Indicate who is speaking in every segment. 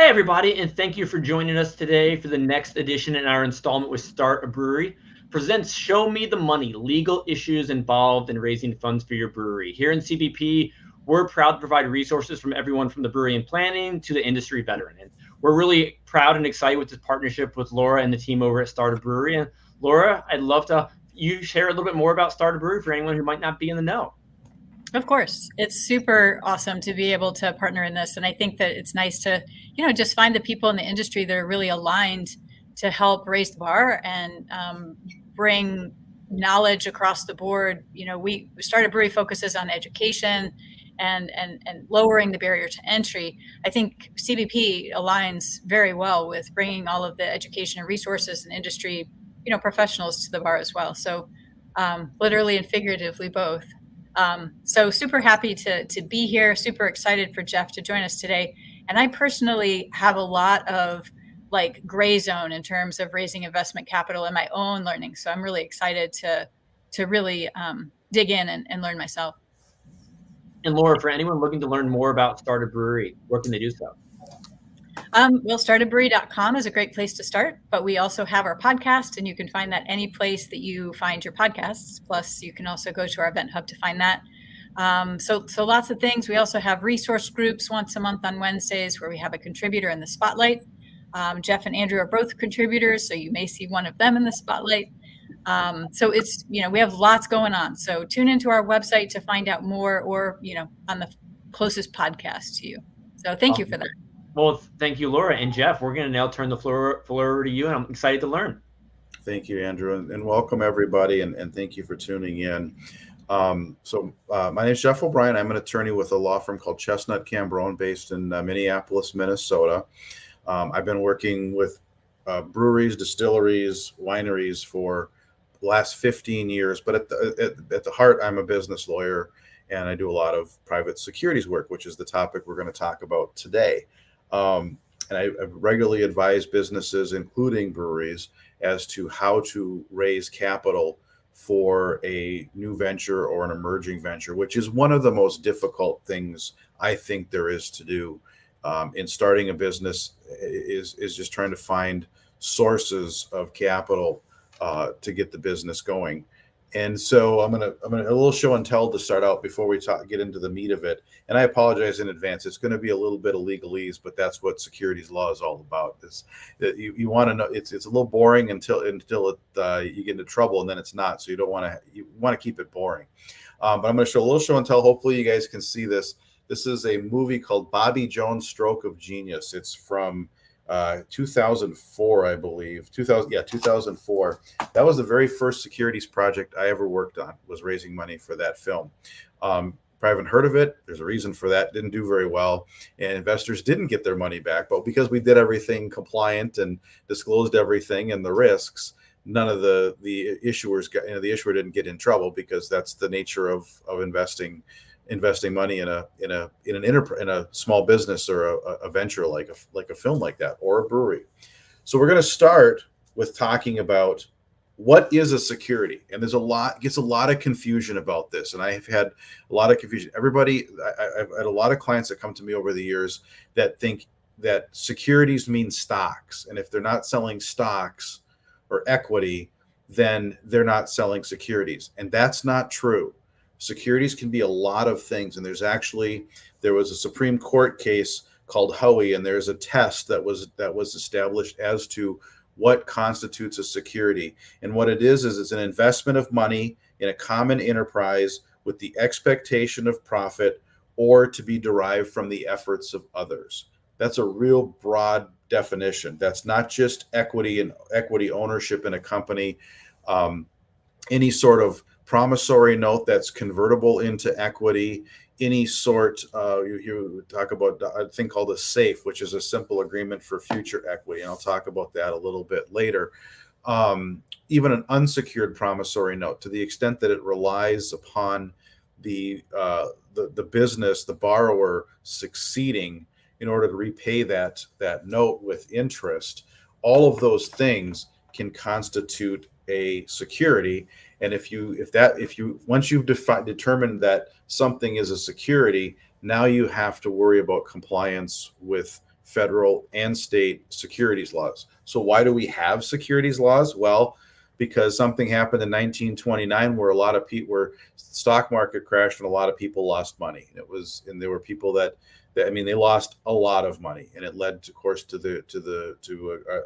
Speaker 1: Hey, everybody, and thank you for joining us today for the next edition in our installment with Start a Brewery. Presents Show Me the Money, legal issues involved in raising funds for your brewery. Here in CBP, we're proud to provide resources from everyone from the brewery and planning to the industry veteran. And we're really proud and excited with this partnership with Laura and the team over at Start a Brewery. And Laura, I'd love to you share a little bit more about Start a Brewery for anyone who might not be in the know.
Speaker 2: Of course. It's super awesome to be able to partner in this. And I think that it's nice to, just find the people in the industry that are really aligned to help raise the bar and bring knowledge across the board. We Started Brewery focuses on education and lowering the barrier to entry. I think CBP aligns very well with bringing all of the education and resources and industry, professionals to the bar as well. So literally and figuratively both. So super happy to be here, super excited for Jeff to join us today. And I personally have a lot of like gray zone in terms of raising investment capital in my own learning. So I'm really excited to really dig in and learn myself.
Speaker 1: And Laura, for anyone looking to learn more about Start a Brewery, where can they do so?
Speaker 2: Well, startabrewery.com is a great place to start, but we also have our podcast, and you can find that any place that you find your podcasts. Plus, you can also go to our event hub to find that. So lots of things. We also have resource groups once a month on Wednesdays where we have a contributor in the spotlight. Jeff and Andrew are both contributors, so you may see one of them in the spotlight. So it's, we have lots going on. So tune into our website to find out more, or, on the closest podcast to you. So thank you for that.
Speaker 1: Well, thank you, Laura. And Jeff, we're going to now turn the floor over to you, and I'm excited to learn.
Speaker 3: Thank you, Andrew, and welcome everybody, and thank you for tuning in. My name is Jeff O'Brien. I'm an attorney with a law firm called Chestnut Cambronne, based in Minneapolis, Minnesota. I've been working with breweries, distilleries, wineries for the last 15 years, but at the heart, I'm a business lawyer, and I do a lot of private securities work, which is the topic we're going to talk about today. And I regularly advise businesses, including breweries, as to how to raise capital for a new venture or an emerging venture, which is one of the most difficult things I think there is to do in starting a business. Is just trying to find sources of capital to get the business going. And so I'm gonna a little show and tell to start out before we get into the meat of it. And I apologize in advance. It's going to be a little bit of legalese, but that's what securities law is all about. Is that you want to know? It's a little boring until you get into trouble, and then it's not. So you want to keep it boring. But I'm going to show a little show and tell. Hopefully you guys can see this. This is a movie called Bobby Jones' Stroke of Genius. It's from 2004, I believe. 2004. That was the very first securities project I ever worked on, was raising money for that film. Probably haven't heard of it. There's a reason for that. Didn't do very well, and investors didn't get their money back. But because we did everything compliant and disclosed everything and the risks, none of the issuers got, the issuer didn't get in trouble, because that's the nature of investing money in a small business or a venture like a film like that, or a brewery. So we're going to start with talking about what is a security, and gets a lot of confusion about this, and I have had a lot of confusion. I've had a lot of clients that come to me over the years that think that securities mean stocks, and if they're not selling stocks or equity, then they're not selling securities, and that's not true. Securities can be a lot of things, and there was a Supreme Court case called Hoey, and there's a test that was established as to what constitutes a security. And what it is it's an investment of money in a common enterprise with the expectation of profit, or to be derived from the efforts of others. That's a real broad definition. That's not just equity and equity ownership in a company. Any sort of promissory note that's convertible into equity, any sort, you talk about a thing called a SAFE, which is a simple agreement for future equity, and I'll talk about that a little bit later. Even an unsecured promissory note, to the extent that it relies upon the business, the borrower, succeeding in order to repay that note with interest, all of those things can constitute a security. And once you've determined that something is a security, now you have to worry about compliance with federal and state securities laws. So why do we have securities laws? Well, because something happened in 1929 where a lot of people, where the stock market crashed and a lot of people lost money. And there were people that they lost a lot of money, and it led, of course, to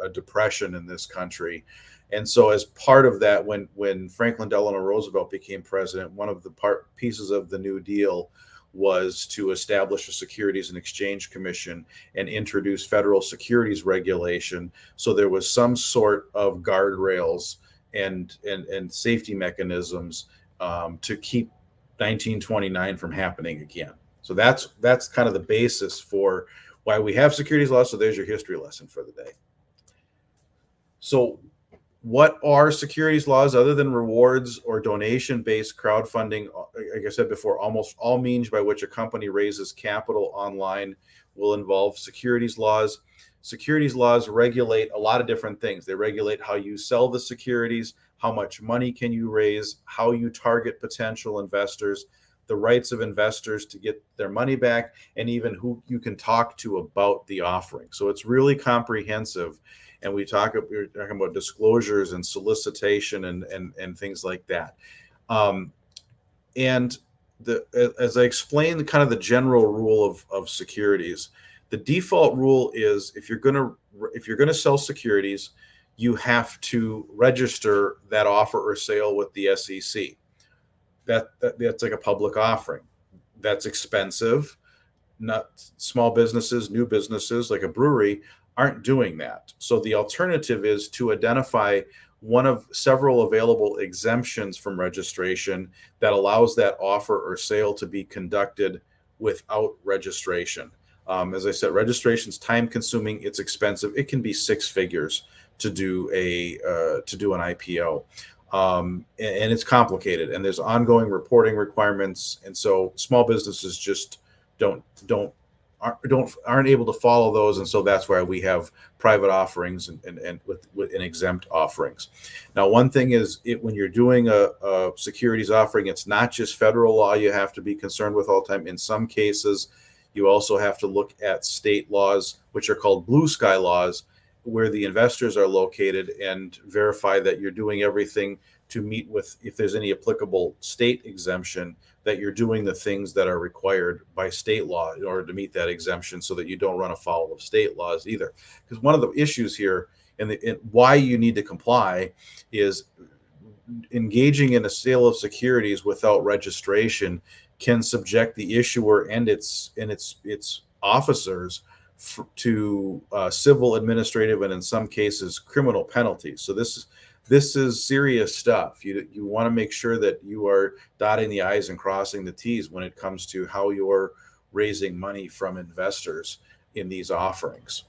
Speaker 3: a depression in this country. And so, as part of that, when Franklin Delano Roosevelt became president, one of the pieces of the New Deal was to establish a Securities and Exchange Commission and introduce federal securities regulation. So there was some sort of guardrails and safety mechanisms to keep 1929 from happening again. So that's kind of the basis for why we have securities laws. So there's your history lesson for the day. So what are securities laws other than rewards or donation-based crowdfunding? Like I said before, almost all means by which a company raises capital online will involve securities laws. Securities laws regulate a lot of different things. They regulate how you sell the securities, how much money can you raise, how you target potential investors, the rights of investors to get their money back, and even who you can talk to about the offering. So it's really comprehensive. And we're talking about disclosures and solicitation and things like that. And as I explained, kind of the general rule of securities, the default rule is if you're going to sell securities, you have to register that offer or sale with the SEC. That's like a public offering. That's expensive. Not small businesses, new businesses like a brewery aren't doing that. So the alternative is to identify one of several available exemptions from registration that allows that offer or sale to be conducted without registration. As I said, registration is time consuming. It's expensive. It can be six figures to do an IPO. And it's complicated, and there's ongoing reporting requirements. And so small businesses just aren't able to follow those, and so that's why we have private offerings and with exempt offerings. Now, one thing is, when you're doing a securities offering, it's not just federal law you have to be concerned with all the time. In some cases, you also have to look at state laws, which are called blue sky laws, where the investors are located, and verify that you're doing everything to meet with, if there's any applicable state exemption, that you're doing the things that are required by state law in order to meet that exemption, so that you don't run afoul of state laws either. Because one of the issues here and why you need to comply is engaging in a sale of securities without registration can subject the issuer and its officers to civil, administrative, and in some cases criminal penalties. So this is serious stuff. You want to make sure that you are dotting the I's and crossing the T's when it comes to how you're raising money from investors in these offerings.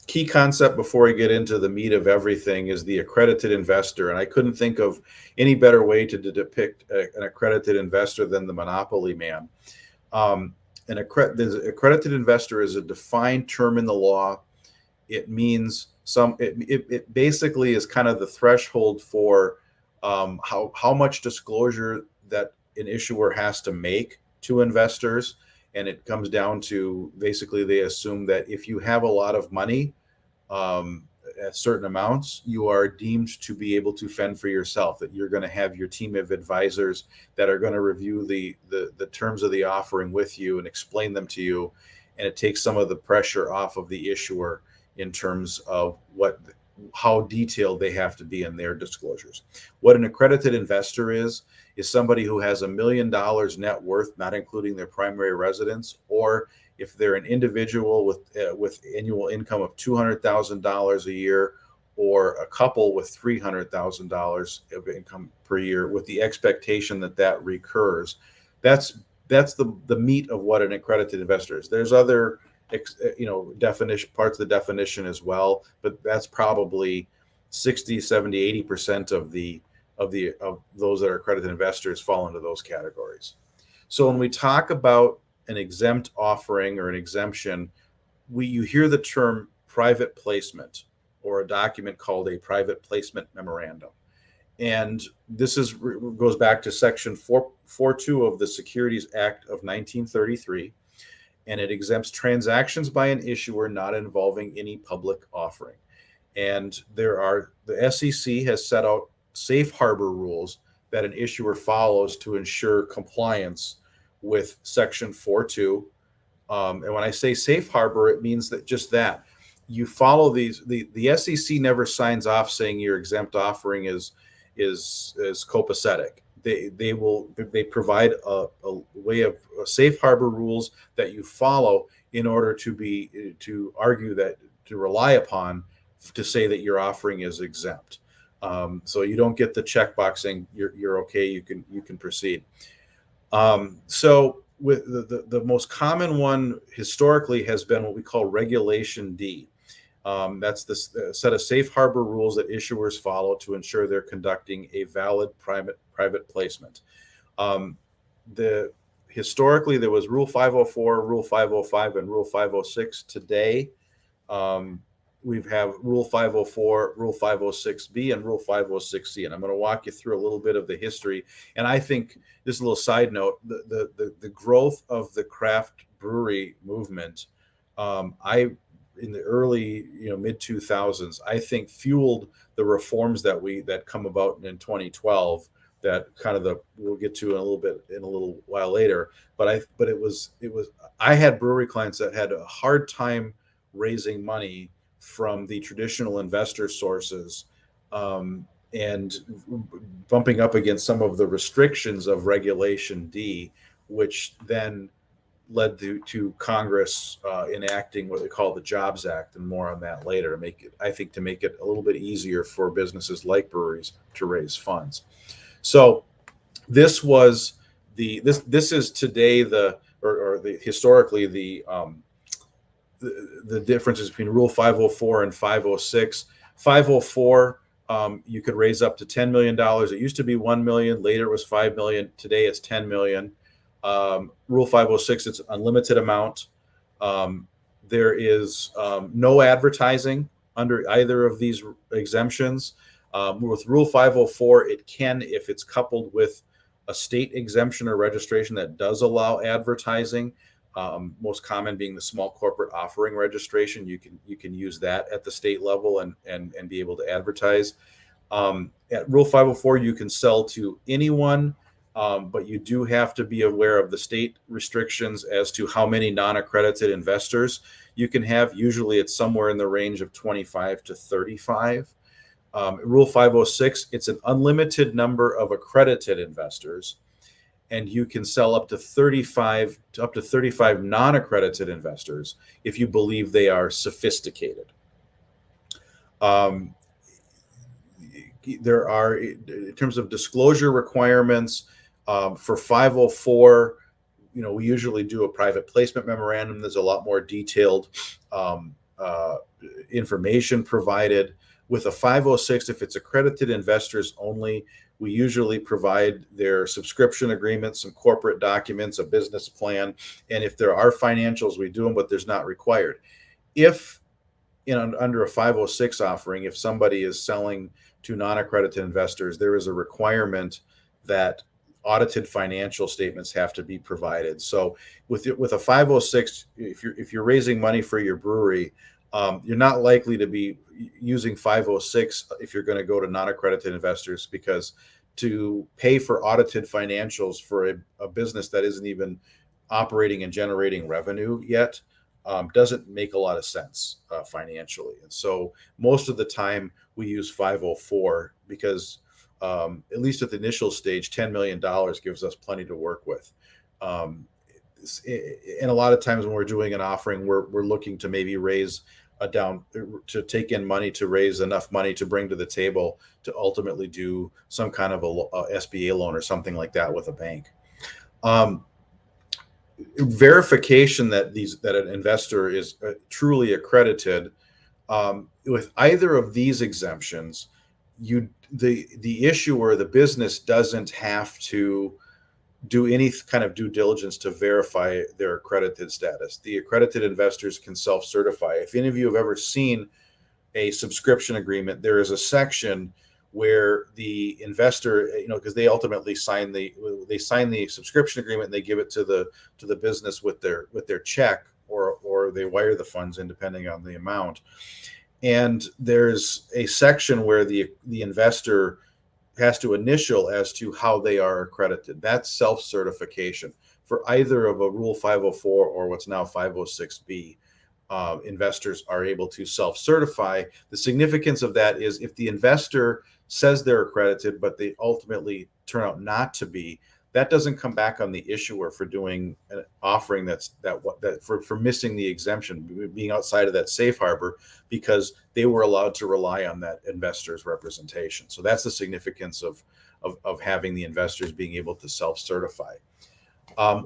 Speaker 3: Key concept before I get into the meat of everything is the accredited investor. And I couldn't think of any better way to depict an accredited investor than the Monopoly Man. An accredited investor is a defined term in the law. It means it basically is kind of the threshold for how much disclosure that an issuer has to make to investors. And it comes down to, basically, they assume that if you have a lot of money at certain amounts, you are deemed to be able to fend for yourself, that you're going to have your team of advisors that are going to review the terms of the offering with you and explain them to you. And it takes some of the pressure off of the issuer in terms of how detailed they have to be in their disclosures. What an accredited investor is somebody who has $1 million net worth, not including their primary residence, or if they're an individual with annual income of $200,000 a year, or a couple with $300,000 of income per year, with the expectation that recurs. That's the meat of what an accredited investor is. There's other definition parts of the definition as well, but that's probably 60, 70, 80% of those that are accredited investors fall into those categories. So when we talk about an exempt offering or an exemption, you hear the term private placement, or a document called a private placement memorandum. And this goes back to section 442 of the Securities Act of 1933. and it exempts transactions by an issuer not involving any public offering. And the SEC has set out safe harbor rules that an issuer follows to ensure compliance with Section 4.2. And when I say safe harbor, it means that just that you follow these. The SEC never signs off saying your exempt offering is copacetic. They provide a way of safe harbor rules that you follow in order to argue that, to rely upon, to say that your offering is exempt. So you don't get the checkbox saying you're okay, you can proceed. So with the most common one historically has been what we call Regulation D. That's the set of safe harbor rules that issuers follow to ensure they're conducting a valid private placement. Historically, there was Rule 504, Rule 505, and Rule 506. Today, we have Rule 504, Rule 506B, and Rule 506C. And I'm going to walk you through a little bit of the history. And I think, just a little side note, the growth of the craft brewery movement, in the early, mid 2000s, I think fueled the reforms that come about in 2012. That kind of we'll get to in a little while later. But I had brewery clients that had a hard time raising money from the traditional investor sources, and bumping up against some of the restrictions of Regulation D, which then led to Congress enacting what they call the Jobs Act, and more on that later, to make it a little bit easier for businesses like breweries to raise funds. So this is today historically the differences between Rule 504 and 506. 504, you could raise up to $10 million. It used to be $1 million. Later it was $5 million. Today it's $10 million. Rule 506, it's unlimited amount. There is no advertising under either of these exemptions. With Rule 504, it can, if it's coupled with a state exemption or registration that does allow advertising, most common being the small corporate offering registration. You can use that at the state level and be able to advertise. At Rule 504, you can sell to anyone, but you do have to be aware of the state restrictions as to how many non-accredited investors you can have. Usually it's somewhere in the range of 25 to 35. Rule 506, it's an unlimited number of accredited investors, and you can sell up to 35 non-accredited investors if you believe they are sophisticated. There are, in terms of disclosure requirements, for 504, we usually do a private placement memorandum. There's a lot more detailed information provided. With a 506, if it's accredited investors only, we usually provide their subscription agreement, some corporate documents, a business plan, and if there are financials, we do them, but there's not required. If under a 506 offering, if somebody is selling to non-accredited investors, there is a requirement that audited financial statements have to be provided. So with a 506, if you're raising money for your brewery, you're not likely to be using 506 if you're going to go to non-accredited investors, because to pay for audited financials for a business that isn't even operating and generating revenue yet doesn't make a lot of sense financially. And so most of the time we use 504 because at least at the initial stage, $10 million gives us plenty to work with. And a lot of times when we're doing an offering, we're looking to maybe raise to take in money, to raise enough money to bring to the table to ultimately do some kind of a SBA loan or something like that with a bank. Verification that an investor is truly accredited, with either of these exemptions, the issuer, the business, doesn't have to do any kind of due diligence to verify their accredited status. The accredited investors can self-certify. If any of you have ever seen a subscription agreement, there is a section where the investor, because they ultimately sign the subscription agreement and they give it to the business with their check, or they wire the funds in depending on the amount. And there's a section where the investor has to initial as to how they are accredited. That's self-certification for either of a Rule 504 or what's now 506B. Investors are able to self-certify. The significance of that is if the investor says they're accredited, but they ultimately turn out not to be, that doesn't come back on the issuer for doing an offering for missing the exemption, being outside of that safe harbor, because they were allowed to rely on that investor's representation. So that's the significance of having the investors being able to self-certify.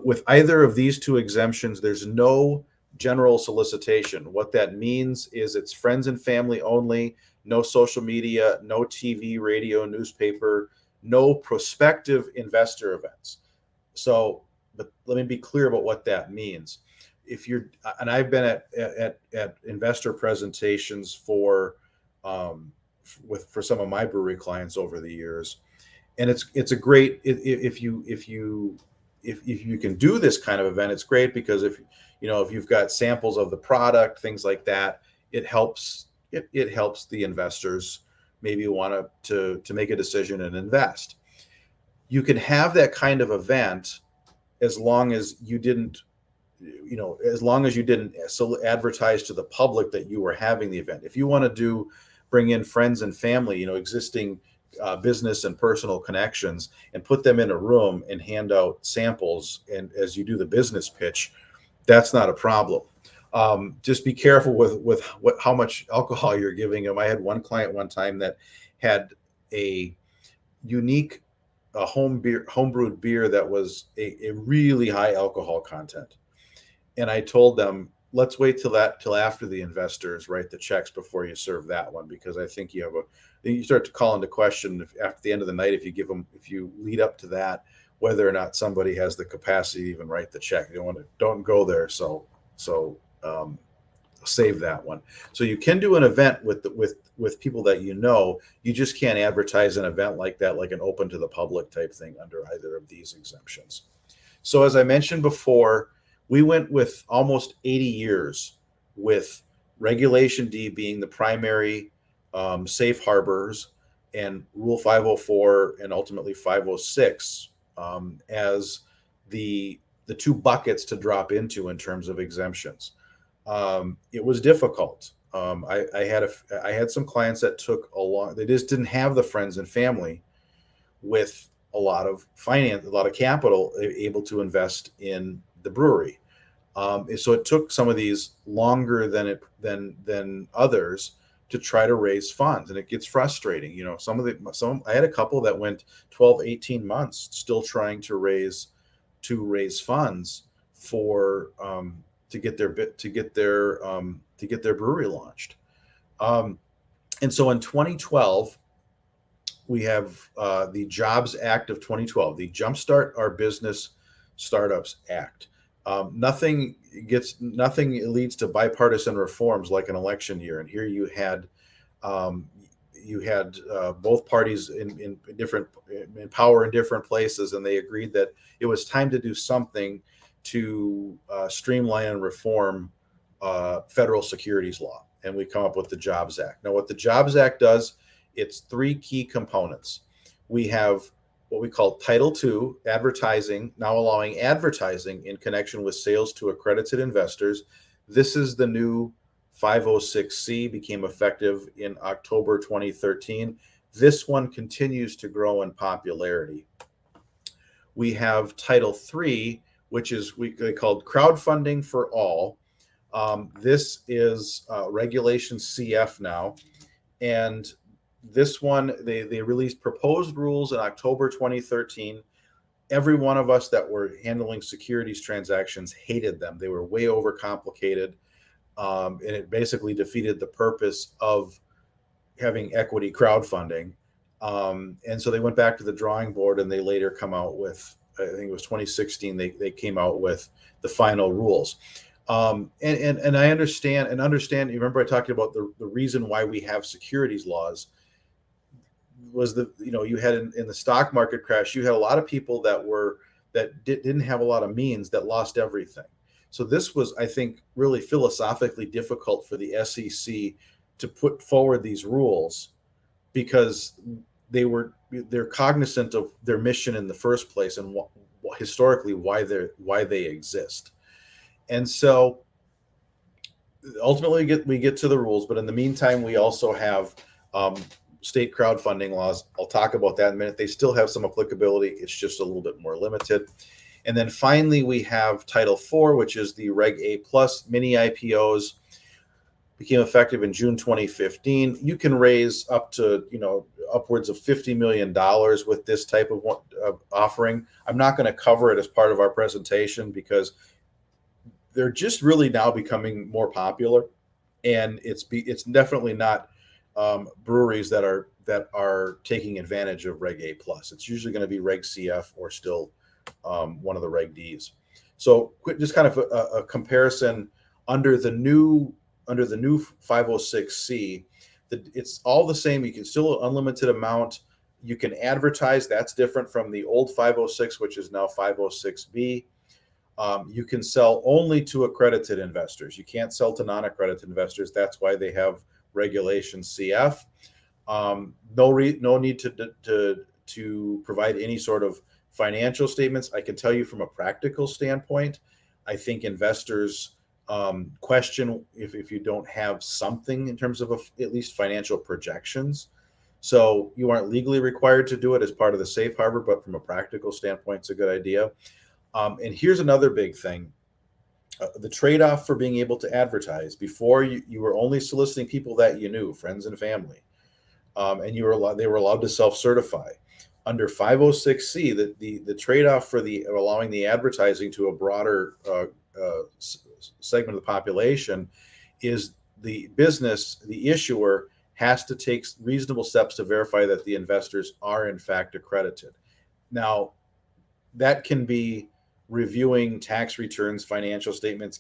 Speaker 3: With either of these two exemptions, there's no general solicitation. What that means is it's friends and family only, no social media, no TV, radio, newspaper, no prospective investor events. So, but let me be clear about what that means. And I've been at investor presentations for some of my brewery clients over the years, and it's a great if you can do this kind of event, it's great, because if you've got samples of the product, things like that, it helps the investors maybe want to make a decision and invest. You can have that kind of event as long as you didn't advertise to the public that you were having the event. If you want to bring in friends and family, existing business and personal connections, and put them in a room and hand out samples, and as you do the business pitch, that's not a problem. Just be careful with how much alcohol you're giving them. I had one client one time that had a unique homebrewed beer that was a really high alcohol content, and I told them, let's wait till after the investors write the checks before you serve that one, because I think you start to call into question after the end of the night, if you lead up to that, whether or not somebody has the capacity to even write the check. Don't go there. So save that one. So you can do an event with people that you just can't advertise an event like that, like an open to the public type thing, under either of these exemptions. So as I mentioned before, we went with almost 80 years with Regulation D being the primary safe harbors, and Rule 504 and ultimately 506 as the two buckets to drop into in terms of exemptions. It was difficult. I had some clients that took they just didn't have the friends and family with a lot of finance, a lot of capital, able to invest in the brewery. So it took some of these longer than others to try to raise funds, and it gets frustrating. I had a couple that went 12, 18 months still trying to raise funds for to get their brewery launched. And so in 2012, we have the Jobs Act of 2012, the Jumpstart Our Business Startups Act. Nothing leads to bipartisan reforms like an election year, and here you had both parties in power in different places, and they agreed that it was time to do something to streamline and reform federal securities law, and we come up with the Jobs Act. Now, what the Jobs Act does, it's three key components. We have what we call Title II, advertising, now allowing advertising in connection with sales to accredited investors. This is the new 506C, became effective in October 2013. This one continues to grow in popularity. We have Title III, which is they called crowdfunding for all. This is Regulation CF now, and this one, they released proposed rules in October 2013. Every one of us that were handling securities transactions hated them. They were way overcomplicated, and it basically defeated the purpose of having equity crowdfunding. And so they went back to the drawing board, and they later come out with, I think it was 2016, they came out with the final rules. And I understand, you remember I talked about the reason why we have securities laws. was you had in the stock market crash, you had a lot of people that didn't have a lot of means that lost everything. So this was, I think, really philosophically difficult for the SEC to put forward these rules, because they're cognizant of their mission in the first place, and historically why they exist. And so ultimately we get to the rules, but in the meantime, we also have state crowdfunding laws. I'll talk about that in a minute. They still have some applicability. It's just a little bit more limited. And then finally, we have Title IV, which is the Reg A plus mini IPOs. Became effective in June 2015. You can raise up to, upwards of $50 million with this type of offering. I'm not going to cover it as part of our presentation because they're just really now becoming more popular, and it's definitely not breweries that are taking advantage of Reg A plus. It's usually going to be Reg CF or still one of the Reg Ds. So just kind of a comparison under the new 506C. It's all the same. You can still unlimited amount. You can advertise. That's different from the old 506, which is now 506B. You can sell only to accredited investors. You can't sell to non-accredited investors. That's why they have regulation CF. No need to provide any sort of financial statements. I can tell you from a practical standpoint, I think investors question if you don't have something in terms of at least financial projections. So you aren't legally required to do it as part of the safe harbor, but from a practical standpoint, it's a good idea. And here's another big thing. The trade-off for being able to advertise. Before, you were only soliciting people that you knew, friends and family, and they were allowed to self-certify. Under 506C, the trade-off for allowing the advertising to a broader segment of the population is the issuer has to take reasonable steps to verify that the investors are in fact accredited. Now, that can be reviewing tax returns, financial statements,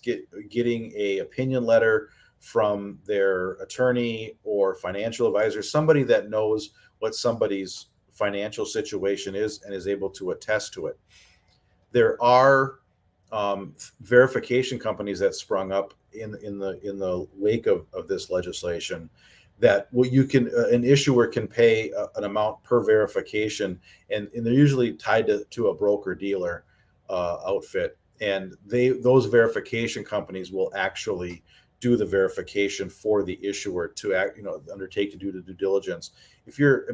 Speaker 3: getting a opinion letter from their attorney or financial advisor, somebody that knows what somebody's financial situation is and is able to attest to it. There are verification companies that sprung up in the wake of this legislation that an issuer can pay an amount per verification, and they're usually tied to a broker dealer outfit, and those verification companies will actually do the verification for the issuer to undertake to do the due diligence. If you're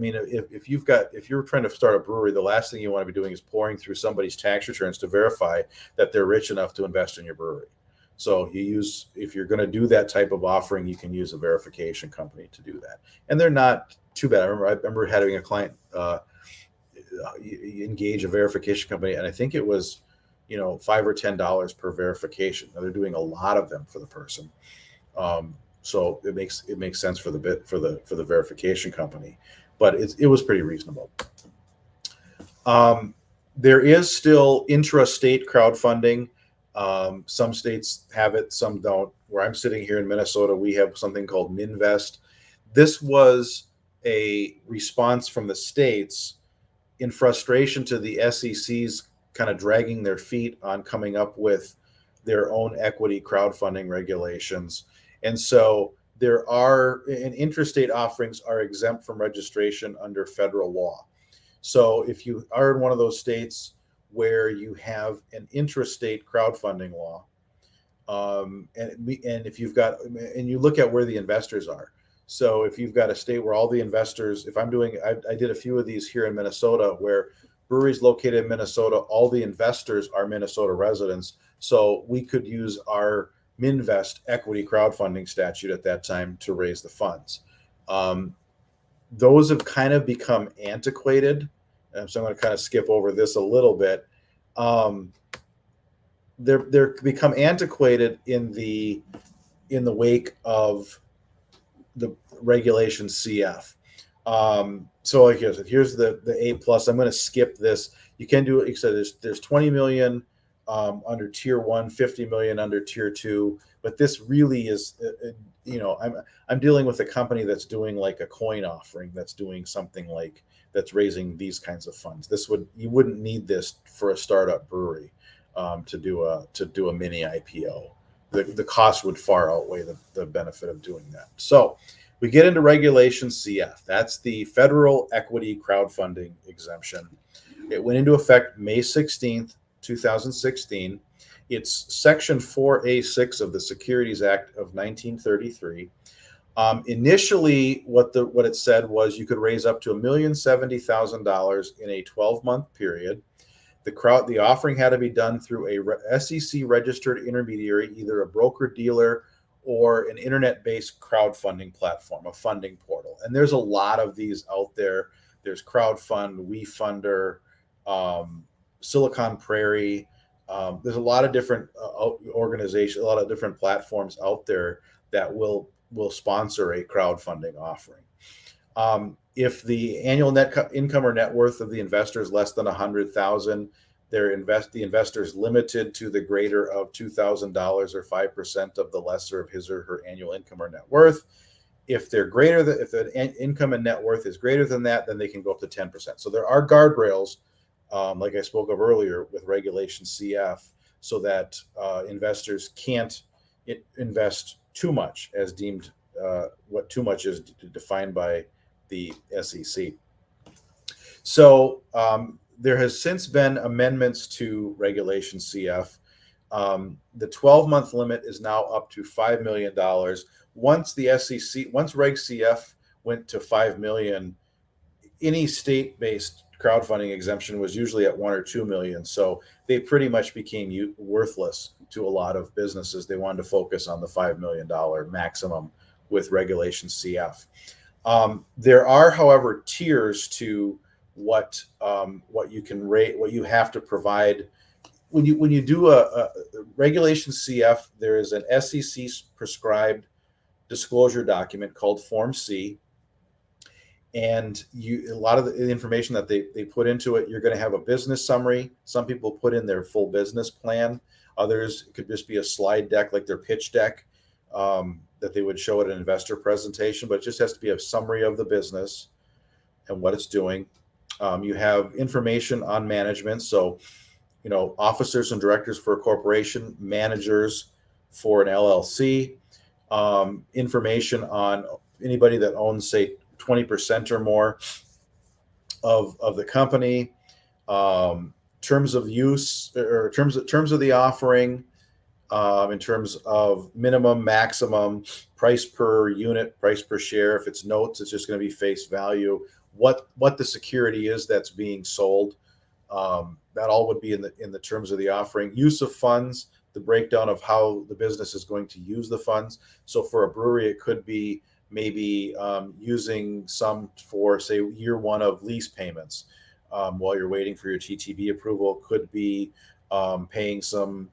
Speaker 3: trying to start a brewery, the last thing you want to be doing is pouring through somebody's tax returns to verify that they're rich enough to invest in your brewery. So if you're going to do that type of offering, you can use a verification company to do that, and they're not too bad. I remember having a client engage a verification company, and I think it was $5 or $10 per verification. Now, they're doing a lot of them for the person, so it makes sense for the verification company, but it was pretty reasonable. There is still intra-state crowdfunding. Some states have it, some don't. Where I'm sitting here in Minnesota, we have something called Minvest. This was a response from the states in frustration to the SEC's kind of dragging their feet on coming up with their own equity crowdfunding regulations. And so interstate offerings are exempt from registration under federal law. So if you are in one of those states where you have an intrastate crowdfunding law, and if you've got, and you look at where the investors are. So if you've got a state where all the investors, I did a few of these here in Minnesota where breweries located in Minnesota, all the investors are Minnesota residents. So we could use our Minvest equity crowdfunding statute at that time to raise the funds. Those have kind of become antiquated. So I'm going to kind of skip over this a little bit. They're become antiquated in the wake of the regulation CF. So here's the A plus. I'm going to skip this. You can do it. You said there's 20 million under tier 1, 50 million under tier 2. But this really is, I'm dealing with a company that's doing like a coin offering, that's doing something like that's raising these kinds of funds. You wouldn't need this for a startup brewery to do a mini IPO. The cost would far outweigh the benefit of doing that. So we get into Regulation CF. That's the federal equity crowdfunding exemption. It went into effect May 16th, 2016. It's Section 4A6 of the Securities Act of 1933. Initially, what it said was you could raise up to $1,070,000 in a 12-month period. The offering had to be done through a SEC registered intermediary, either a broker dealer or an internet-based crowdfunding platform, a funding portal. And there's a lot of these out there. There's Crowdfund, WeFunder, Silicon Prairie. There's a lot of different organizations, a lot of different platforms out there that will sponsor a crowdfunding offering. If the annual net income or net worth of the investor is less than $100,000, the investor is limited to the greater of $2,000 or 5% of the lesser of his or her annual income or net worth. If the income and net worth is greater than that, then they can go up to 10%. So there are guardrails, like I spoke of earlier with Regulation CF, so that investors can't invest too much, as deemed what too much is defined by the SEC. So there has since been amendments to Regulation CF. The 12-month limit is now up to $5 million. Once Reg CF went to $5 million, any state-based crowdfunding exemption was usually at $1 or $2 million. So they pretty much became worthless to a lot of businesses. They wanted to focus on the $5 million maximum with Regulation CF. There are, however, tiers to what you can rate, what you have to provide when you do a Regulation CF. There is an SEC prescribed disclosure document called Form C, and a lot of the information that they put into it. You're going to have a business summary. Some people put in their full business plan. Others, it could just be a slide deck, like their pitch deck, that they would show at an investor presentation, but it just has to be a summary of the business and what it's doing. You have information on management. So, officers and directors for a corporation, managers for an LLC, information on anybody that owns, say, 20% or more of the company, terms of use, or terms of the offering, in terms of minimum, maximum, price per unit, price per share. If it's notes, it's just going to be face value. What the security is that's being sold, that all would be in the terms of the offering. Use of funds, the breakdown of how the business is going to use the funds. So for a brewery, it could be maybe using some for, say, year one of lease payments while you're waiting for your TTB approval. Could be paying some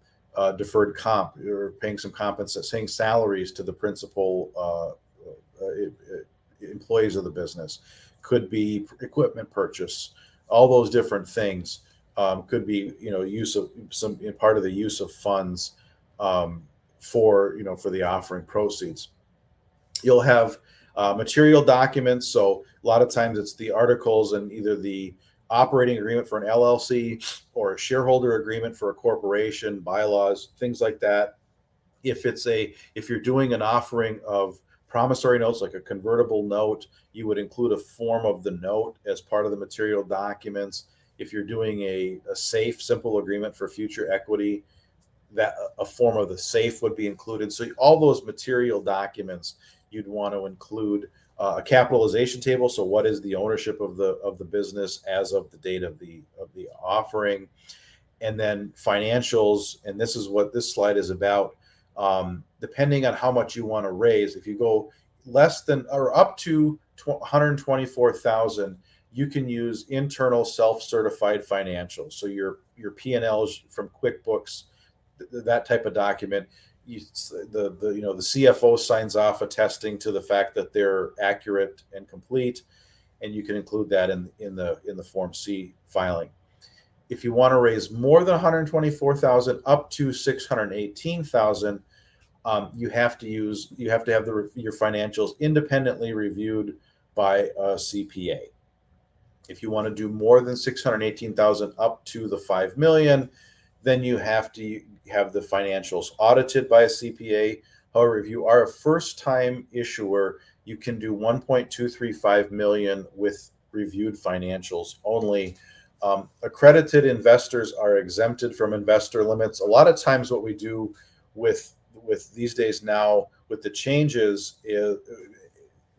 Speaker 3: deferred comp, or paying some paying salaries to the principal employees of the business. Could be equipment purchase. All those different things could be, use of some part of the use of funds for the offering proceeds. You'll have material documents. So a lot of times it's the articles and either the operating agreement for an LLC or a shareholder agreement for a corporation, bylaws, things like that. If you're doing an offering of promissory notes, like a convertible note, you would include a form of the note as part of the material documents. If you're doing a safe, simple agreement for future equity, that a form of the safe would be included. So all those material documents, you'd want to include a capitalization table. So what is the ownership of the business as of the date of the offering, and then financials. And this is what this slide is about. Depending on how much you want to raise, if you go less than or up to 124,000, you can use internal self-certified financials. So your P&Ls from QuickBooks, that type of document. The CFO signs off attesting to the fact that they're accurate and complete, and you can include that in the Form C filing. If you want to raise more than 124,000 up to 618,000, you have to have your financials independently reviewed by a CPA. If you want to do more than 618,000 up to the 5 million, then you have to have the financials audited by a CPA. However, if you are a first-time issuer, you can do 1.235 million with reviewed financials only. Accredited investors are exempted from investor limits. A lot of times, what we do with these days now with the changes is,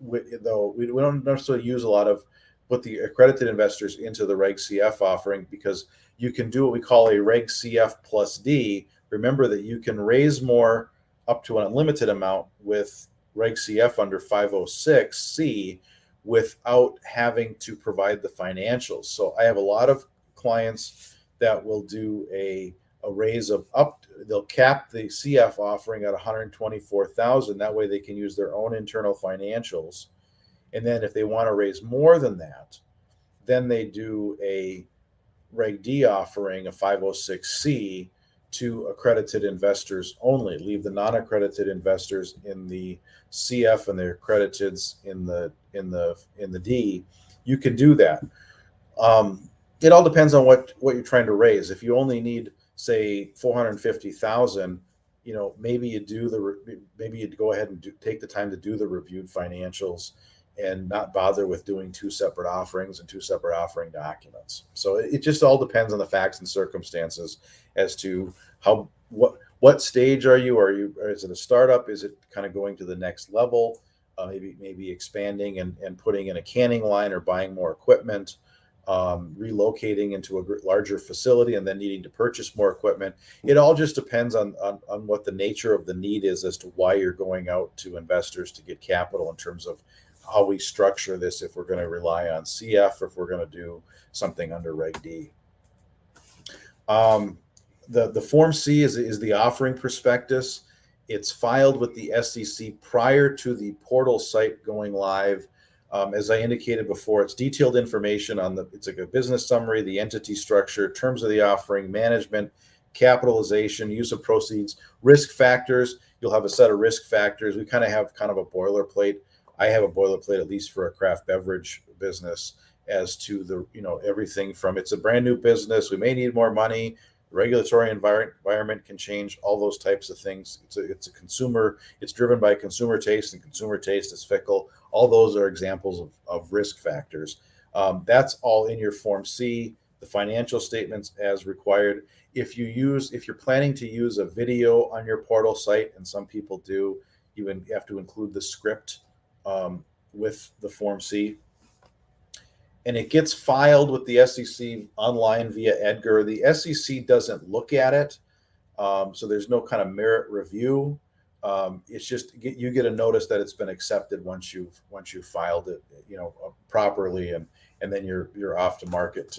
Speaker 3: though we don't necessarily use a lot of put the accredited investors into the Reg CF offering, because you can do what we call a Reg CF plus D. Remember that you can raise more up to an unlimited amount with Reg CF under 506C without having to provide the financials. So I have a lot of clients that will do a raise of they'll cap the CF offering at 124,000. That way they can use their own internal financials. And then if they want to raise more than that, then they do a Reg D offering, a 506C, to accredited investors only. Leave the non-accredited investors in the CF and the accrediteds in the D. You can do that. It all depends on what you're trying to raise. If you only need, say, 450,000, maybe you'd go ahead and take the time to do the reviewed financials and not bother with doing two separate offerings and two separate offering documents. So it just all depends on the facts and circumstances as to what stage are you? Or is it a startup? Is it kind of going to the next level? Maybe expanding and putting in a canning line or buying more equipment, relocating into a larger facility and then needing to purchase more equipment. It all just depends on what the nature of the need is as to why you're going out to investors to get capital, in terms of how we structure this, if we're going to rely on CF or if we're going to do something under Reg D. The Form C is the offering prospectus. It's filed with the SEC prior to the portal site going live. As I indicated before, it's detailed information it's like a business summary, the entity structure, terms of the offering, management, capitalization, use of proceeds, risk factors. You'll have a set of risk factors. We kind of have a boilerplate. I have a boilerplate, at least for a craft beverage business, as to the, everything from, it's a brand new business, we may need more money, regulatory environment can change, all those types of things. It's a consumer, it's driven by consumer taste, and consumer taste is fickle. All those are examples of risk factors. That's all in your Form C, the financial statements as required. If you're planning to use a video on your portal site, and some people do, you have to include the script with the Form C. And it gets filed with the SEC online via Edgar. The SEC doesn't look at it, so there's no kind of merit review. It's just you get a notice that it's been accepted once you've filed it, properly, and then you're off to market.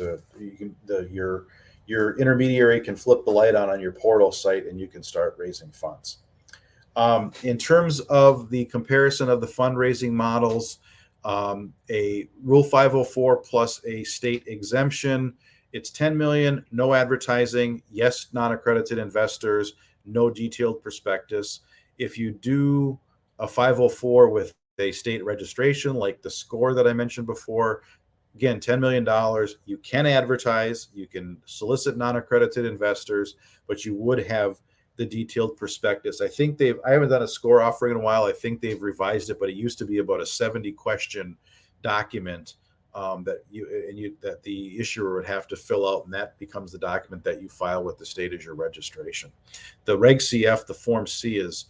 Speaker 3: Your intermediary can flip the light on your portal site, and you can start raising funds. In terms of the comparison of the fundraising models, a Rule 504 plus a state exemption, it's 10 million, no advertising, yes, non-accredited investors, no detailed prospectus. If you do a 504 with a state registration, like the score that I mentioned before, again, $10 million, you can advertise, you can solicit non-accredited investors, but you would have the detailed prospectus. I haven't done a score offering in a while. I think they've revised it, but it used to be about a 70 question document that the issuer would have to fill out, and that becomes the document that you file with the state as your registration. The Reg CF, the Form C, is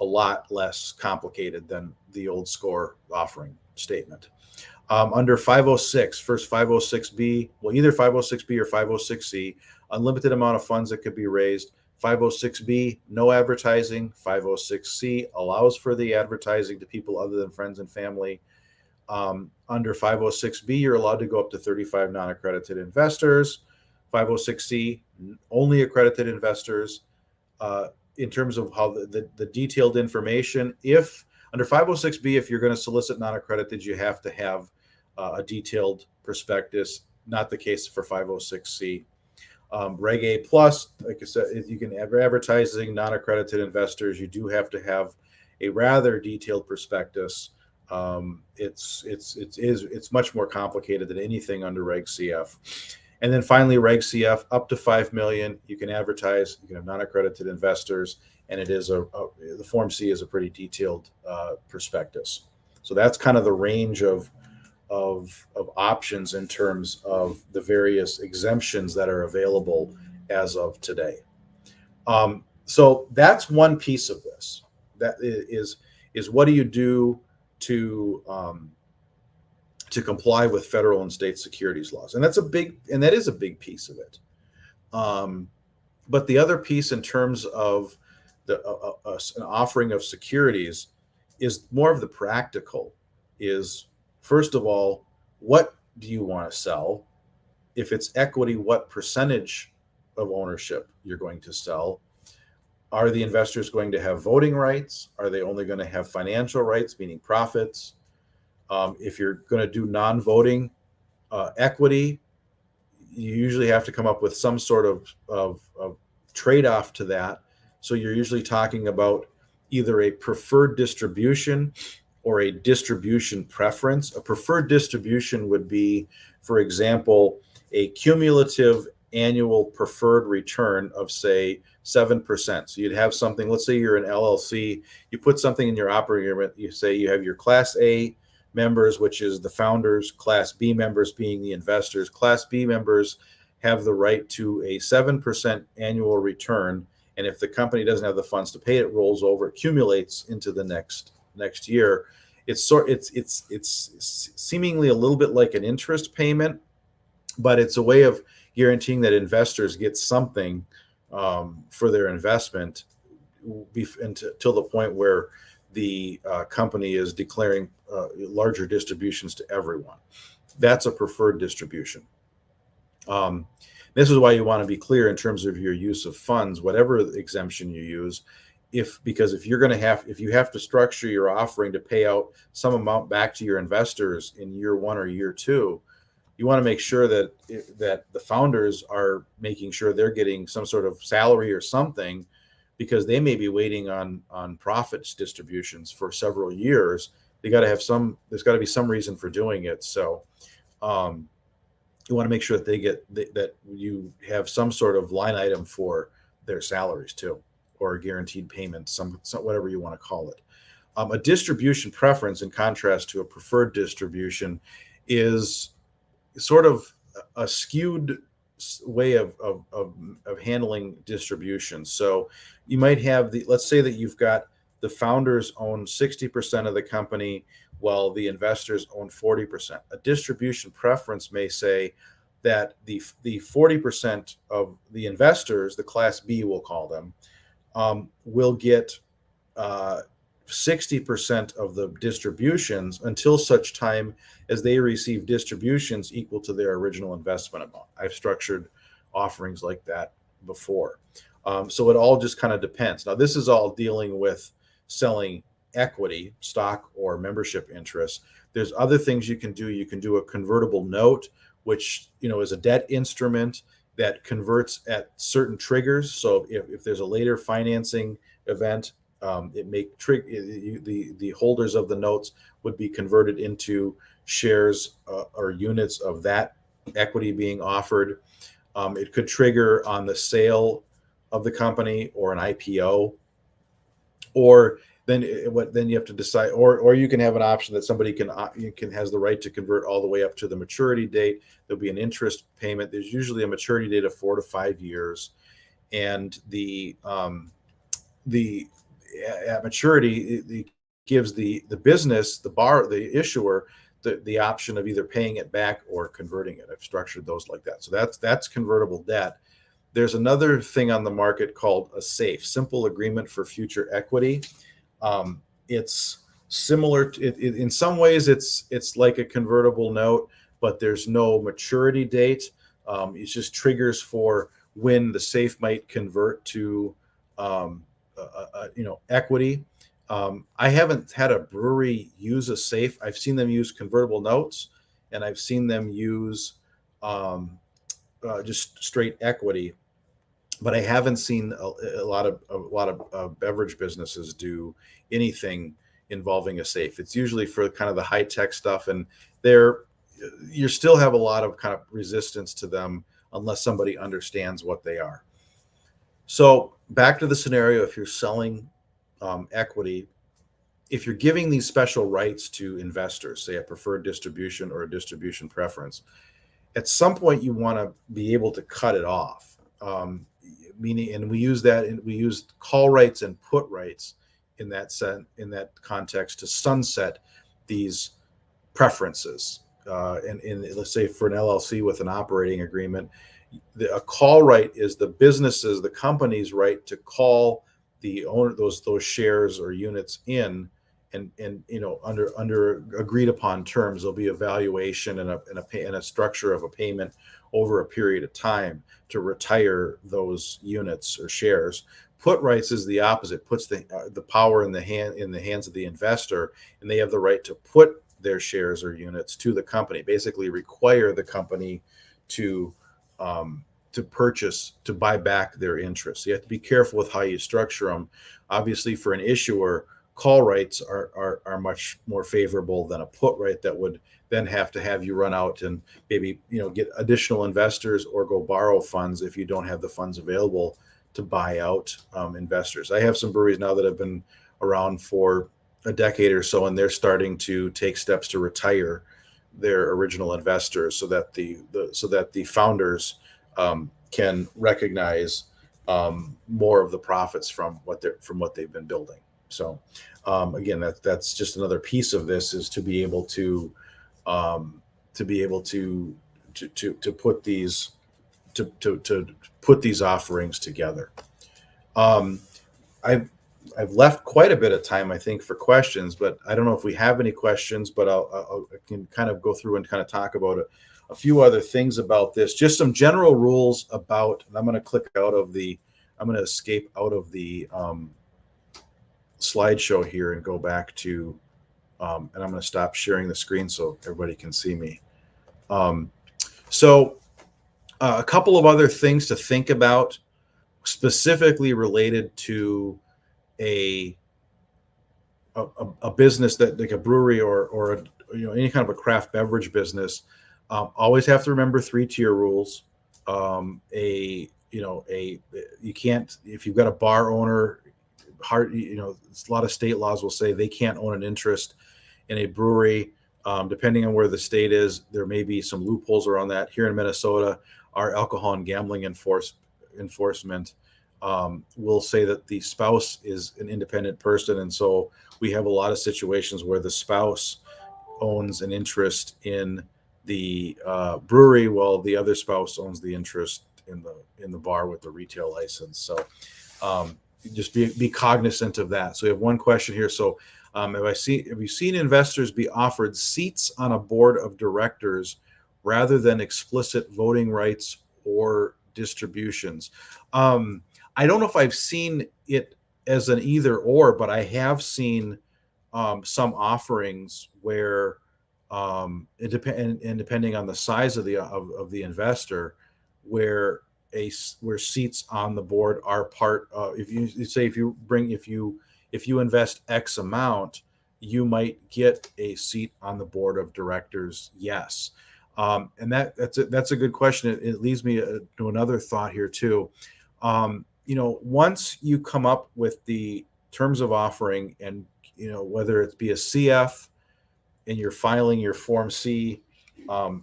Speaker 3: a lot less complicated than the old score offering statement. Under 506, first 506B, well, either 506B or 506C, unlimited amount of funds that could be raised. 506B, no advertising. 506C allows for the advertising to people other than friends and family. Under 506B, you're allowed to go up to 35 non-accredited investors. 506C, only accredited investors. In terms of how the detailed information, under 506B, if you're going to solicit non-accredited, you have to have a detailed prospectus. Not the case for 506C. Reg A plus, like I said, if you can have advertising non-accredited investors, you do have to have a rather detailed prospectus. It's much more complicated than anything under Reg CF. And then finally, Reg CF up to 5 million. You can advertise. You can have non-accredited investors, and it is the Form C is a pretty detailed prospectus. So that's kind of the range of options in terms of the various exemptions that are available as of today. So that's one piece of this. That is what do you do to comply with federal and state securities laws, and that is a big piece of it. But the other piece in terms of an offering of securities is more of the practical. Is first of all, what do you want to sell? If it's equity, what percentage of ownership you're going to sell? Are the investors going to have voting rights? Are they only going to have financial rights, meaning profits? If you're going to do non-voting equity, you usually have to come up with some sort of trade-off to that. So you're usually talking about either a preferred distribution or a distribution preference. A preferred distribution would be, for example, a cumulative annual preferred return of, say, 7%. So you'd have something, let's say you're an LLC, you put something in your operating agreement, you say you have your Class A members, which is the founders, Class B members being the investors. Class B members have the right to a 7% annual return. And if the company doesn't have the funds to pay it, rolls over, accumulates into the next year. It's seemingly a little bit like an interest payment, but it's a way of guaranteeing that investors get something for their investment until the point where the company is declaring larger distributions to everyone. That's a preferred distribution. This is why you want to be clear in terms of your use of funds, whatever exemption you use. Because if you have to structure your offering to pay out some amount back to your investors in year 1 or year 2, you want to make sure that the founders are making sure they're getting some sort of salary or something, because they may be waiting on profits distributions for several years. There's got to be some reason for doing it. So you want to make sure that that you have some sort of line item for their salaries too, or guaranteed payments, some whatever you want to call it. A distribution preference, in contrast to a preferred distribution, is sort of a skewed way of handling distribution. So you might have let's say that you've got the founders own 60% of the company while the investors own 40%. A distribution preference may say that the 40% of the investors, the Class B we'll call them, will get 60% of the distributions until such time as they receive distributions equal to their original investment amount. I've structured offerings like that before. So it all just kind of depends. Now, this is all dealing with selling equity, stock, or membership interests. There's other things you can do. You can do a convertible note, which is a debt instrument that converts at certain triggers. So if there's a later financing event, it may trigger the holders of the notes would be converted into shares or units of that equity being offered. It could trigger on the sale of the company or an IPO, or then you have to decide, or you can have an option that somebody has the right to convert all the way up to the maturity date. There'll be an interest payment. There's usually a maturity date of 4 to 5 years, and at maturity, it gives the business, the issuer, the option of either paying it back or converting it. I've structured those like that. So that's convertible debt. There's another thing on the market called a SAFE, Simple Agreement for Future Equity. It's similar in some ways. It's like a convertible note, but there's no maturity date. It's just triggers for when the SAFE might convert to equity. I haven't had a brewery use a SAFE. I've seen them use convertible notes, and I've seen them use just straight equity. But I haven't seen a lot of beverage businesses do anything involving a safe. It's usually for kind of the high tech stuff, and you still have a lot of kind of resistance to them unless somebody understands what they are. So back to the scenario, if you're selling equity, if you're giving these special rights to investors, say a preferred distribution or a distribution preference, at some point you want to be able to cut it off. Meaning, and we use call rights and put rights in that context to sunset these preferences. And let's say for an LLC with an operating agreement, a call right is the company's right to call the owner those shares or units in, and under agreed upon terms. There'll be a valuation and a structure of a payment over a period of time to retire those units or shares. Put rights is the opposite, puts the power in the hands of the investor, and they have the right to put their shares or units to the company, basically require the company to buy back their interests. You have to be careful with how you structure them. Obviously, for an issuer, call rights are much more favorable than a put right that would then have to have you run out and maybe get additional investors or go borrow funds if you don't have the funds available to buy out investors. I have some breweries now that have been around for a decade or so, and they're starting to take steps to retire their original investors so that the founders can recognize more of the profits from what they've been building. So again, that's just another piece of this, is to be able to put these offerings together. I've left quite a bit of time, I think, for questions, but I don't know if we have any questions. But I can kind of go through and kind of talk about a few other things about this. Just some general rules about. And I'm going to escape out of the slideshow here and go back to, and I'm going to stop sharing the screen so everybody can see me. So a couple of other things to think about, specifically related to a business that, like a brewery or any kind of a craft beverage business. Always have to remember 3-tier rules. You can't, if you've got a bar owner, a lot of state laws will say they can't own an interest in a brewery. Depending on where the state is, there may be some loopholes around that. Here in Minnesota, our alcohol and gambling enforcement will say that the spouse is an independent person, and so we have a lot of situations where the spouse owns an interest in the brewery while the other spouse owns the interest in the bar with the retail license. So just be cognizant of that. So we have one question here. So have you seen investors be offered seats on a board of directors rather than explicit voting rights or distributions? I don't know if I've seen it as an either or, but I have seen some offerings where depending on the size of the investor, where seats on the board are part of. If you invest X amount, you might get a seat on the board of directors. Yes, and that's a good question. It leads me to another thought here too. Once you come up with the terms of offering, and whether it be a CF and you're filing your Form C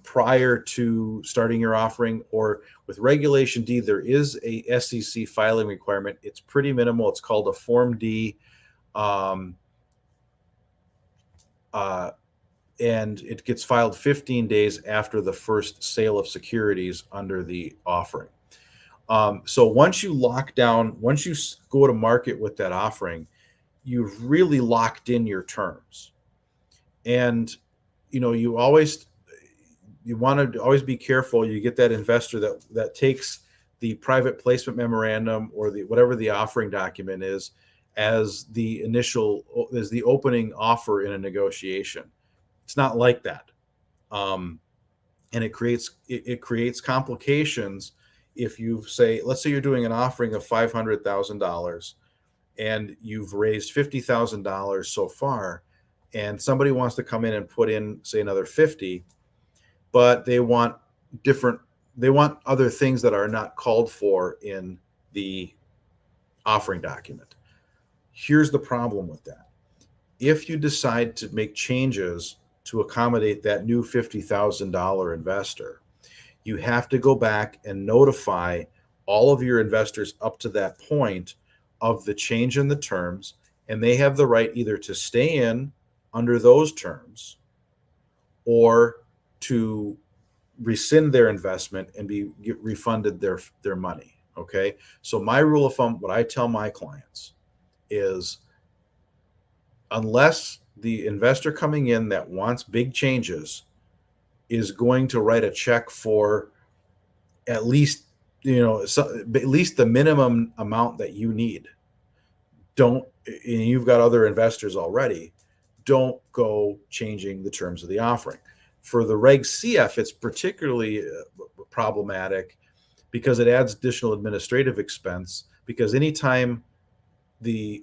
Speaker 3: prior to starting your offering, or with Regulation D, there is a SEC filing requirement. It's pretty minimal. It's called a Form D, and it gets filed 15 days after the first sale of securities under the offering. So once you go to market with that offering, you've really locked in your terms. And you want to always be careful. You get that investor that takes the private placement memorandum or whatever the offering document is as the opening offer in a negotiation. It's not like that, and it creates complications. If let's say you're doing an offering of $500,000, and you've raised $50,000 so far, and somebody wants to come in and put in, say, another 50, but they want other things that are not called for in the offering document. Here's the problem with that. If you decide to make changes to accommodate that new $50,000 investor, you have to go back and notify all of your investors up to that point of the change in the terms, and they have the right either to stay in under those terms or to rescind their investment and get refunded their money. Okay, so my rule of thumb, what I tell my clients is, unless the investor coming in that wants big changes is going to write a check for at least, at least the minimum amount that you need, don't, and you've got other investors already, don't go changing the terms of the offering. For the Reg CF, it's particularly problematic because it adds additional administrative expense, because anytime I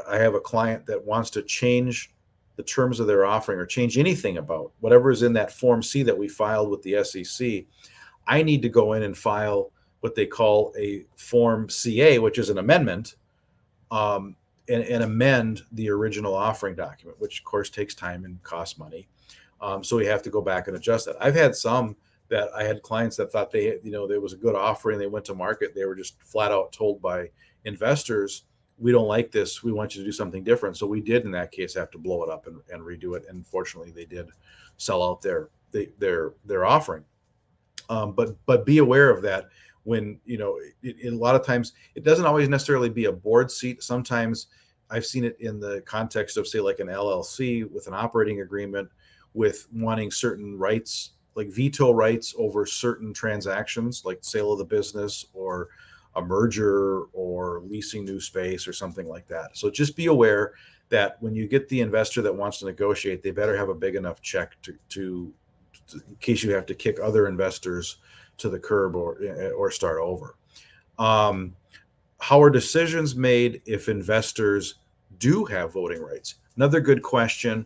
Speaker 3: have a client that wants to change the terms of their offering or change anything about whatever is in that Form C that we filed with the SEC, I need to go in and file what they call a Form CA, which is an amendment, and amend the original offering document, which of course takes time and costs money. So we have to go back and adjust that. I've had some that I had clients that thought there was a good offering. They went to market. They were just flat out told by investors, we don't like this. We want you to do something different. So we did, in that case, have to blow it up and redo it. And fortunately, they did sell out their offering. But be aware of that when, a lot of times it doesn't always necessarily be a board seat. Sometimes I've seen it in the context of, say, like an LLC with an operating agreement with wanting certain rights, like veto rights over certain transactions, like sale of the business or a merger or leasing new space or something like that. So just be aware that when you get the investor that wants to negotiate, they better have a big enough check to in case you have to kick other investors to the curb or start over. How are decisions made if investors do have voting rights? Another good question.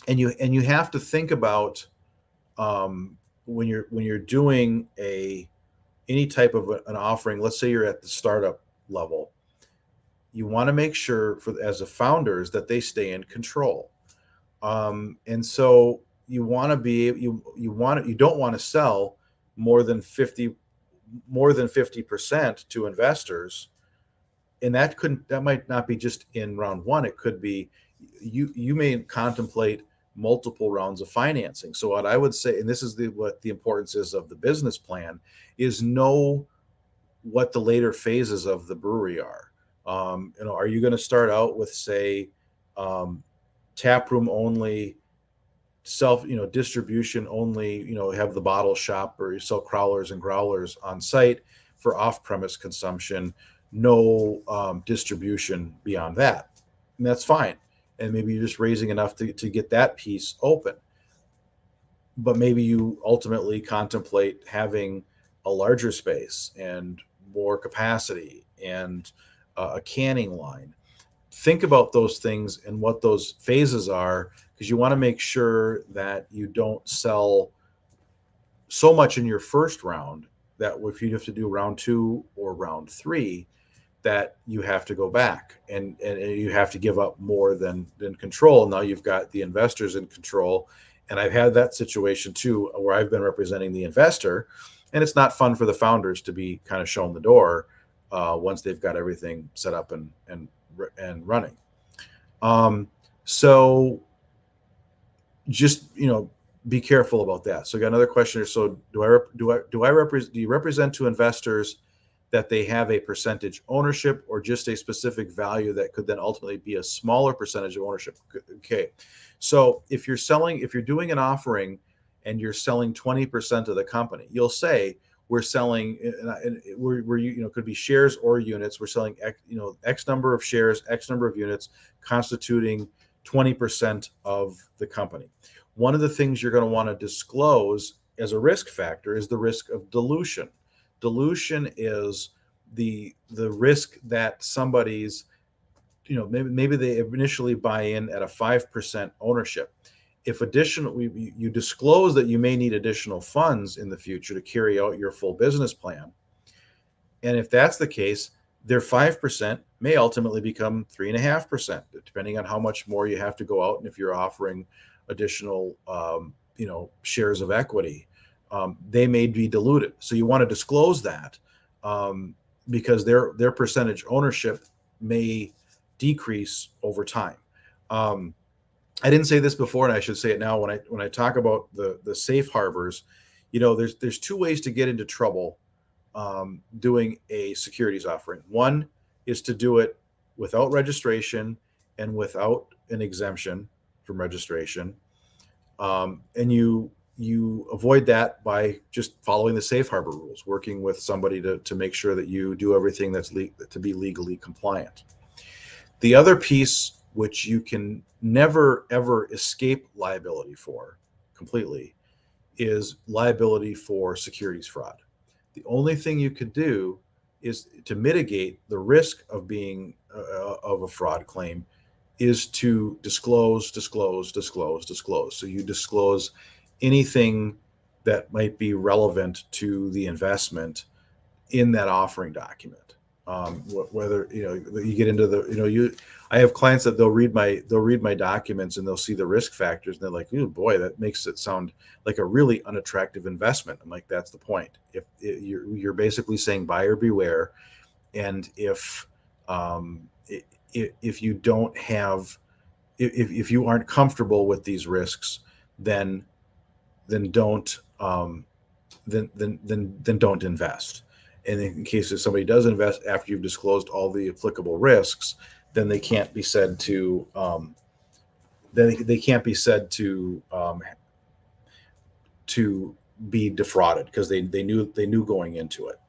Speaker 3: And you have to think about when you're doing any type of an offering. Let's say you're at the startup level. You want to make sure as the founders that they stay in control. And so you want to be you don't want to sell more than 50% to investors, and that might not be just in round one. It could be you may contemplate multiple rounds of financing. So what I would say, and this is what the importance is of the business plan, is know what the later phases of the brewery are. Are you going to start out with, say, tap room only, distribution only, have the bottle shop, or you sell crowlers and growlers on site for off-premise consumption, no distribution beyond that, and that's fine. And maybe you're just raising enough to get that piece open. But maybe you ultimately contemplate having a larger space and more capacity and a canning line. Think about those things and what those phases are, because you want to make sure that you don't sell so much in your first round that if you have to do round two or round three, that you have to go back and you have to give up more than control. Now you've got the investors in control. And I've had that situation too, where I've been representing the investor, and it's not fun for the founders to be kind of shown the door once they've got everything set up and running. So just, be careful about that. So I got another question here. So do you represent to investors that they have a percentage ownership or just a specific value that could then ultimately be a smaller percentage of ownership? Okay. So if you're doing an offering and you're selling 20% of the company, you'll say, we're selling, could be shares or units. We're selling, X number of shares, X number of units constituting 20% of the company. One of the things you're going to want to disclose as a risk factor is the risk of dilution. Dilution is the risk that somebody's, maybe they initially buy in at a 5% ownership. If you disclose that you may need additional funds in the future to carry out your full business plan, and if that's the case, their 5% may ultimately become 3.5%, depending on how much more you have to go out and if you're offering additional, shares of equity. They may be diluted. So you want to disclose that, because their percentage ownership may decrease over time. I didn't say this before, and I should say it now. When I talk about the safe harbors, there's two ways to get into trouble doing a securities offering. One is to do it without registration and without an exemption from registration, and you avoid that by just following the safe harbor rules, working with somebody to make sure that you do everything that's to be legally compliant. The other piece, which you can never ever escape liability for completely, is liability for securities fraud. The only thing you could do is to mitigate the risk of being of a fraud claim is to disclose. So you disclose anything that might be relevant to the investment in that offering document. Whether you get into I have clients that they'll read my documents and they'll see the risk factors and they're like, oh boy, that makes it sound like a really unattractive investment. I'm like, that's the point. If you're basically saying buyer beware, and if you don't have, if you aren't comfortable with these risks, then don't then don't invest. And in case if somebody does invest after you've disclosed all the applicable risks, then they can't be said to to be defrauded because they knew going into it.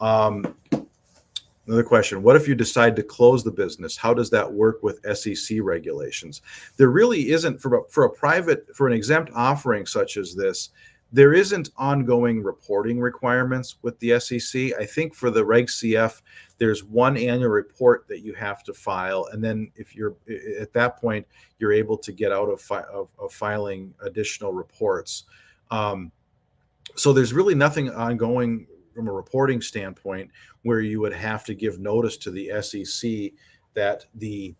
Speaker 3: Another question: what if you decide to close the business? How does that work with SEC regulations? There really isn't for an exempt offering such as this. There isn't ongoing reporting requirements with the SEC. I think for the Reg CF, there's one annual report that you have to file, and then if you're at that point, you're able to get out of filing additional reports. So there's really nothing ongoing from a reporting standpoint where you would have to give notice to the SEC that the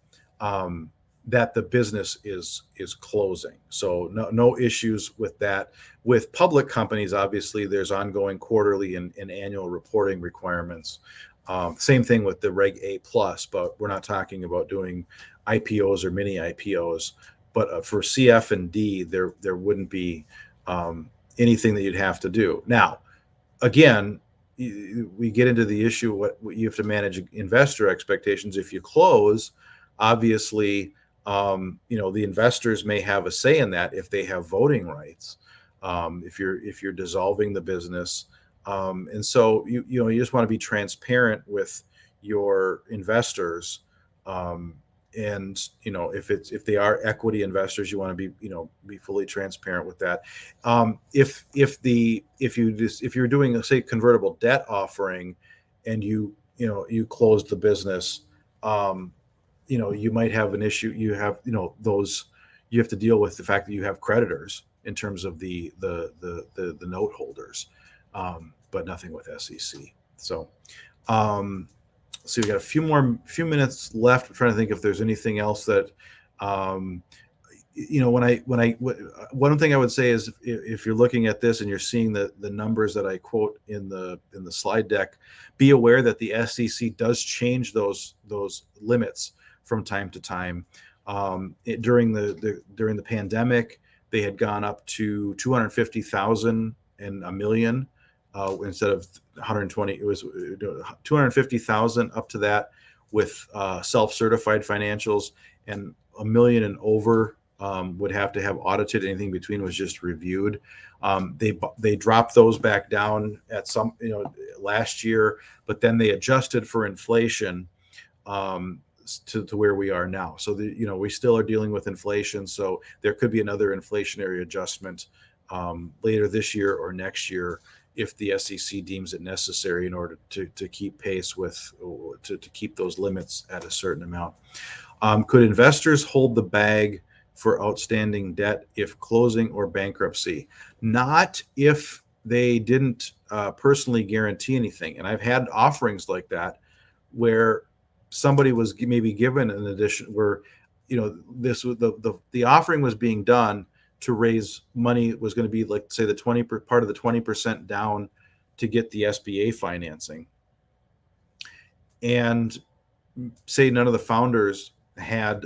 Speaker 3: business is closing. So no issues with that. With public companies, obviously, there's ongoing quarterly and annual reporting requirements. Same thing with the Reg A plus, but we're not talking about doing IPOs or mini IPOs. But for CF and D, there wouldn't be anything that you'd have to do. Now, again, we get into the issue what you have to manage investor expectations. If you close, obviously, the investors may have a say in that if they have voting rights. If you're dissolving the business, and so you just want to be transparent with your investors, and if they are equity investors, you want to be fully transparent with that. If you're doing say convertible debt offering, and you close the business, you might have an issue. You have you have to deal with the fact that you have creditors in terms of the note holders, but nothing with SEC. So we got a few minutes left. I'm trying to think if there's anything else that one thing I would say is if you're looking at this and you're seeing the numbers that I quote in the slide deck, be aware that the SEC does change those limits from time to time. During the pandemic, they had gone up to 250,000 and a million instead of 120. It was 250,000 up to that with self-certified financials, and a million and over would have to have audited. Anything between was just reviewed. They dropped those back down at some last year, but then they adjusted for inflation to where we are now. So we still are dealing with inflation. So there could be another inflationary adjustment later this year or next year if the SEC deems it necessary in order to keep pace with, to keep those limits at a certain amount. Could investors hold the bag for outstanding debt if closing or bankruptcy? Not if they didn't personally guarantee anything. And I've had offerings like that where somebody was maybe given an addition, where this was the offering was being done to raise money. It was going to be, like, say, the 20 part of the 20% down to get the SBA financing, and say none of the founders had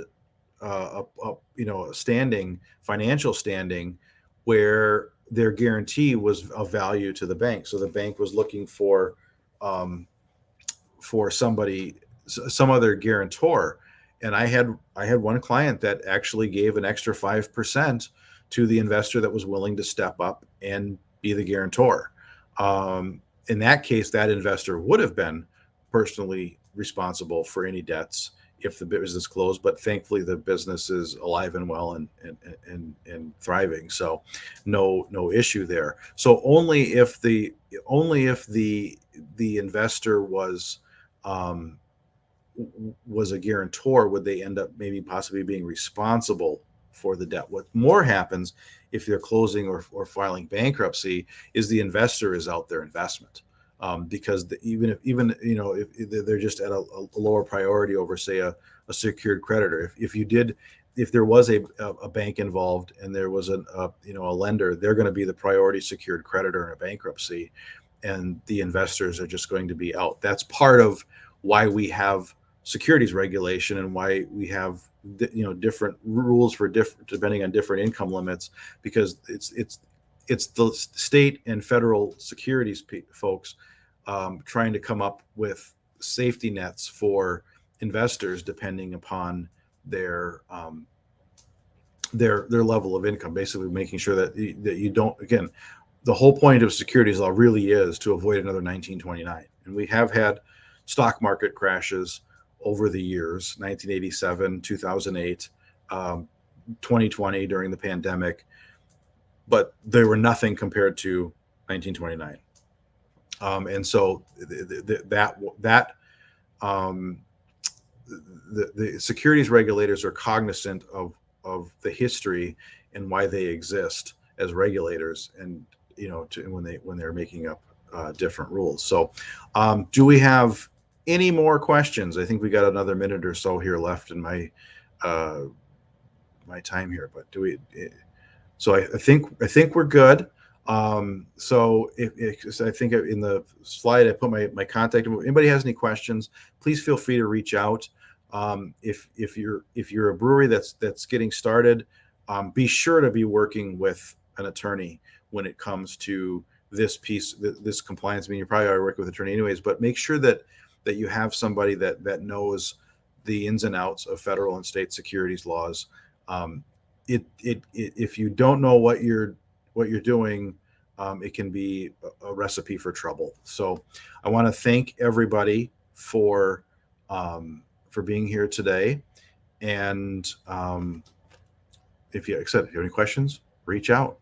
Speaker 3: a financial standing where their guarantee was of value to the bank. So the bank was looking for somebody, some other guarantor. And I had one client that actually gave an extra 5% to the investor that was willing to step up and be the guarantor. In that case, that investor would have been personally responsible for any debts if the business closed, but thankfully the business is alive and well and thriving. So no issue there. So only if the investor was a guarantor would they end up maybe possibly being responsible for the debt. What more happens if they're closing or filing bankruptcy is the investor is out their investment. Because even if they're just at a lower priority over, say, a secured creditor. If there was a bank involved and there was a lender, they're going to be the priority secured creditor in a bankruptcy, and the investors are just going to be out. That's part of why we have securities regulation and why we have different rules for depending on different income limits, because it's the state and federal securities folks trying to come up with safety nets for investors depending upon their level of income. Basically, making sure that you don't. Again, the whole point of securities law really is to avoid another 1929. And we have had stock market crashes over the years: 1987, 2008, 2020 during the pandemic, but they were nothing compared to 1929. And so the securities regulators are cognizant of the history and why they exist as regulators, and when they're making up different rules. So, do we have any more questions? I think we got another minute or so here left in my time here, but do we? So I think we're good. So if I think in the slide I put my contact. If anybody has any questions, please feel free to reach out. If you're a brewery that's getting started, be sure to be working with an attorney when it comes to this piece, this compliance. I mean, you probably already work with an attorney anyways, but make sure that you have somebody that knows the ins and outs of federal and state securities laws. If you don't know what you're doing, it can be a recipe for trouble. So I want to thank everybody for being here today. And if you have any questions, reach out.